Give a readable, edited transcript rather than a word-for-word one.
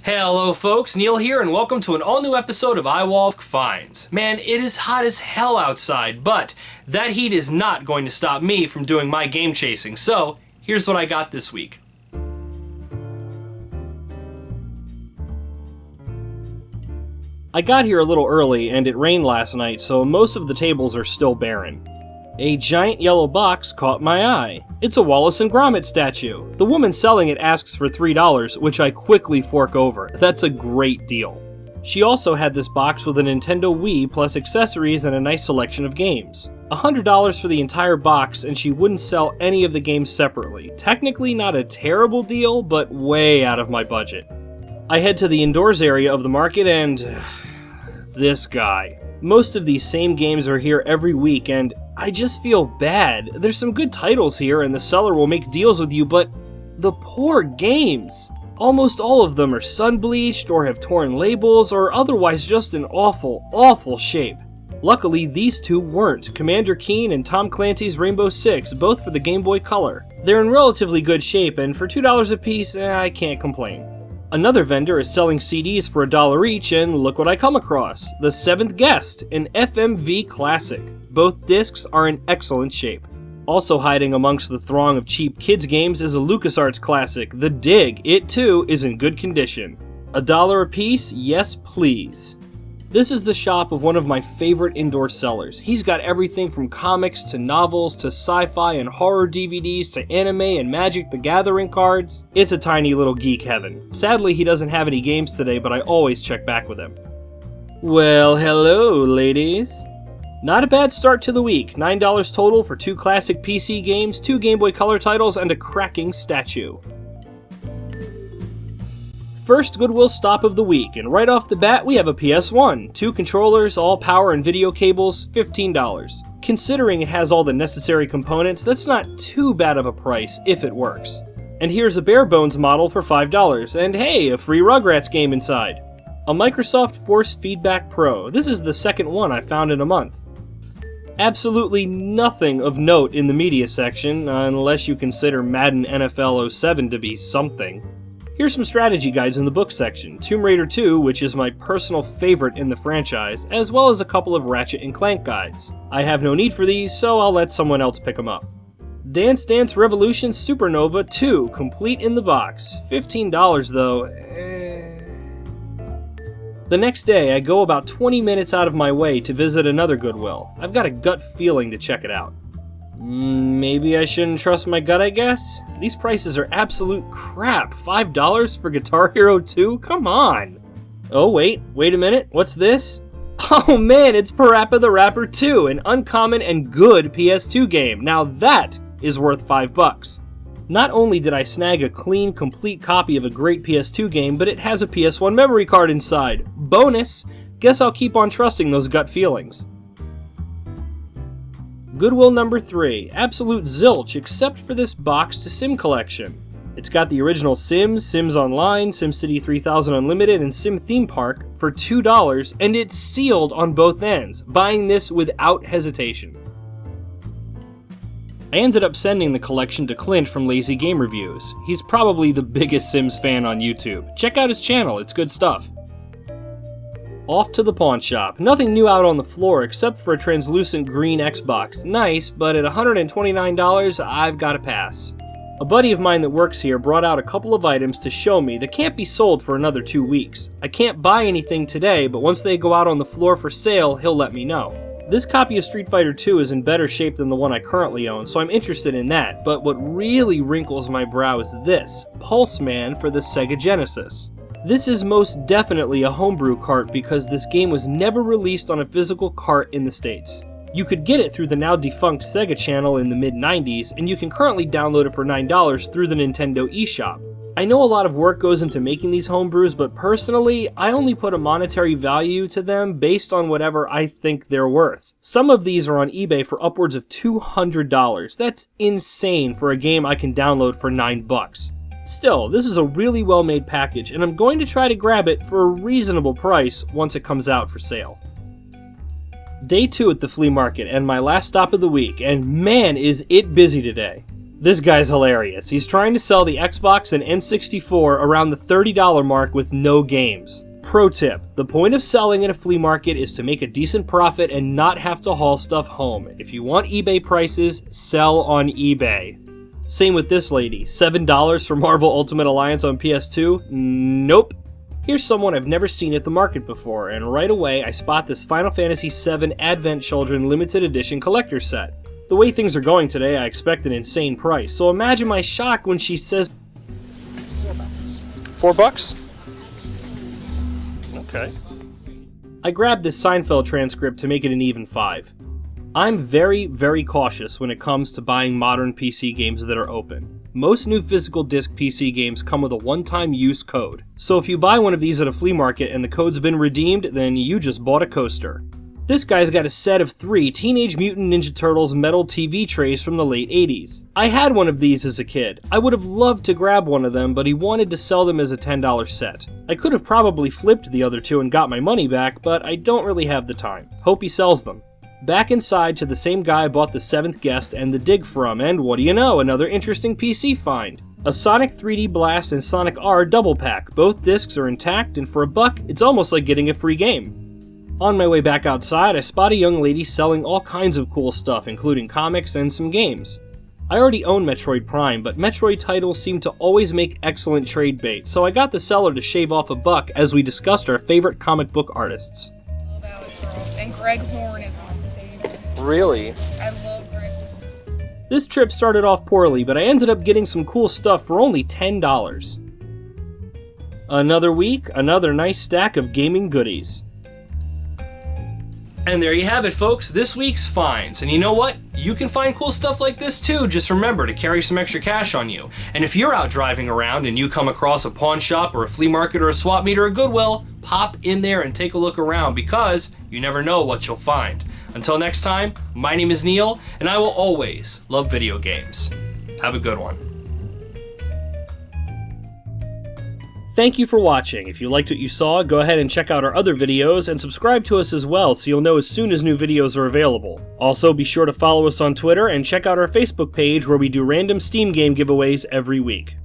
Hello folks, Neil here and welcome to an all-new episode of IWALVG Finds. Man, it is hot as hell outside, but that heat is not going to stop me from doing my game chasing, so here's what I got this week. I got here a little early and it rained last night, so most of the tables are still barren. A giant yellow box caught my eye. It's a Wallace and Gromit statue. The woman selling it asks for $3, which I quickly fork over. That's a great deal. She also had this box with a Nintendo Wii plus accessories and a nice selection of games. $100 for the entire box, and she wouldn't sell any of the games separately. Technically not a terrible deal, but way out of my budget. I head to the indoors area of the market and... this guy. Most of these same games are here every week, and I just feel bad. There's some good titles here, and the seller will make deals with you, but the poor games! Almost all of them are sun-bleached, or have torn labels, or otherwise just in awful, awful shape. Luckily, these two weren't. Commander Keen and Tom Clancy's Rainbow Six, both for the Game Boy Color. They're in relatively good shape, and for $2 a piece, I can't complain. Another vendor is selling CDs for $1 each, and look what I come across. The Seventh Guest, an FMV classic. Both discs are in excellent shape. Also hiding amongst the throng of cheap kids games is a LucasArts classic, The Dig. It too is in good condition. $1 a piece? Yes please. This is the shop of one of my favorite indoor sellers. He's got everything from comics to novels to sci-fi and horror DVDs to anime and Magic the Gathering cards. It's a tiny little geek heaven. Sadly, he doesn't have any games today, but I always check back with him. Well, hello, ladies. Not a bad start to the week. $9 total for 2 classic PC games, 2 Game Boy Color titles, and a cracking statue. First Goodwill stop of the week, and right off the bat we have a PS1, 2 controllers, all power and video cables, $15. Considering it has all the necessary components, that's not too bad of a price if it works. And here's a bare bones model for $5, and hey, a free Rugrats game inside. A Microsoft Force Feedback Pro. This is the second one I found in a month. Absolutely nothing of note in the media section, unless you consider Madden NFL 07 to be something. Here's some strategy guides in the book section, Tomb Raider 2, which is my personal favorite in the franchise, as well as a couple of Ratchet & Clank guides. I have no need for these, so I'll let someone else pick them up. Dance Dance Revolution Supernova 2, complete in the box. $15 though. The next day, I go about 20 minutes out of my way to visit another Goodwill. I've got a gut feeling to check it out. Maybe I shouldn't trust my gut, I guess? These prices are absolute crap. $5 for Guitar Hero 2? Come on! Oh wait a minute, what's this? Oh man, it's Parappa the Rapper 2, an uncommon and good PS2 game. Now that is worth $5. Not only did I snag a clean, complete copy of a great PS2 game, but it has a PS1 memory card inside. Bonus! Guess I'll keep on trusting those gut feelings. Goodwill number 3, absolute zilch except for this box to Sim collection. It's got the original Sims, Sims Online, SimCity 3000 Unlimited, and Sim Theme Park for $2, and it's sealed on both ends, buying this without hesitation. I ended up sending the collection to Clint from Lazy Game Reviews. He's probably the biggest Sims fan on YouTube. Check out his channel, it's good stuff. Off to the pawn shop. Nothing new out on the floor except for a translucent green Xbox. Nice, but at $129, I've got to pass. A buddy of mine that works here brought out a couple of items to show me that can't be sold for another 2 weeks. I can't buy anything today, but once they go out on the floor for sale, he'll let me know. This copy of Street Fighter 2 is in better shape than the one I currently own, so I'm interested in that, but what really wrinkles my brow is this, Pulse Man for the Sega Genesis. This is most definitely a homebrew cart because this game was never released on a physical cart in the States. You could get it through the now defunct Sega channel in the mid-90s, and you can currently download it for $9 through the Nintendo eShop. I know a lot of work goes into making these homebrews, but personally, I only put a monetary value to them based on whatever I think they're worth. Some of these are on eBay for upwards of $200. That's insane for a game I can download for $9. Still, this is a really well-made package, and I'm going to try to grab it for a reasonable price once it comes out for sale. Day 2 at the flea market, and my last stop of the week, and man is it busy today. This guy's hilarious. He's trying to sell the Xbox and N64 around the $30 mark with no games. Pro tip, the point of selling at a flea market is to make a decent profit and not have to haul stuff home. If you want eBay prices, sell on eBay. Same with this lady, $7 for Marvel Ultimate Alliance on PS2? Nope. Here's someone I've never seen at the market before, and right away I spot this Final Fantasy VII Advent Children limited edition collector set. The way things are going today, I expect an insane price, so imagine my shock when she says $4? Okay. I grabbed this Seinfeld transcript to make it an even 5. I'm very, very cautious when it comes to buying modern PC games that are open. Most new physical disc PC games come with a one-time use code, so if you buy one of these at a flea market and the code's been redeemed, then you just bought a coaster. This guy's got a set of 3 Teenage Mutant Ninja Turtles metal TV trays from the late 80s. I had one of these as a kid. I would have loved to grab one of them, but he wanted to sell them as a $10 set. I could have probably flipped the other 2 and got my money back, but I don't really have the time. Hope he sells them. Back inside to the same guy I bought the 7th Guest and the Dig from, and what do you know, another interesting PC find. A Sonic 3D Blast and Sonic R double pack. Both discs are intact, and for $1, it's almost like getting a free game. On my way back outside, I spot a young lady selling all kinds of cool stuff, including comics and some games. I already own Metroid Prime, but Metroid titles seem to always make excellent trade bait, so I got the seller to shave off $1 as we discussed our favorite comic book artists. I love Alice Ross, and Greg Horn is my favorite. Really? I love Greg Horn. This trip started off poorly, but I ended up getting some cool stuff for only $10. Another week, another nice stack of gaming goodies. And there you have it, folks, this week's finds. And you know what? You can find cool stuff like this too, just remember to carry some extra cash on you. And if you're out driving around and you come across a pawn shop or a flea market or a swap meet or a Goodwill, pop in there and take a look around because you never know what you'll find. Until next time, my name is Neil, and I will always love video games. Have a good one. Thank you for watching. If you liked what you saw, go ahead and check out our other videos and subscribe to us as well so you'll know as soon as new videos are available. Also, be sure to follow us on Twitter and check out our Facebook page where we do random Steam game giveaways every week.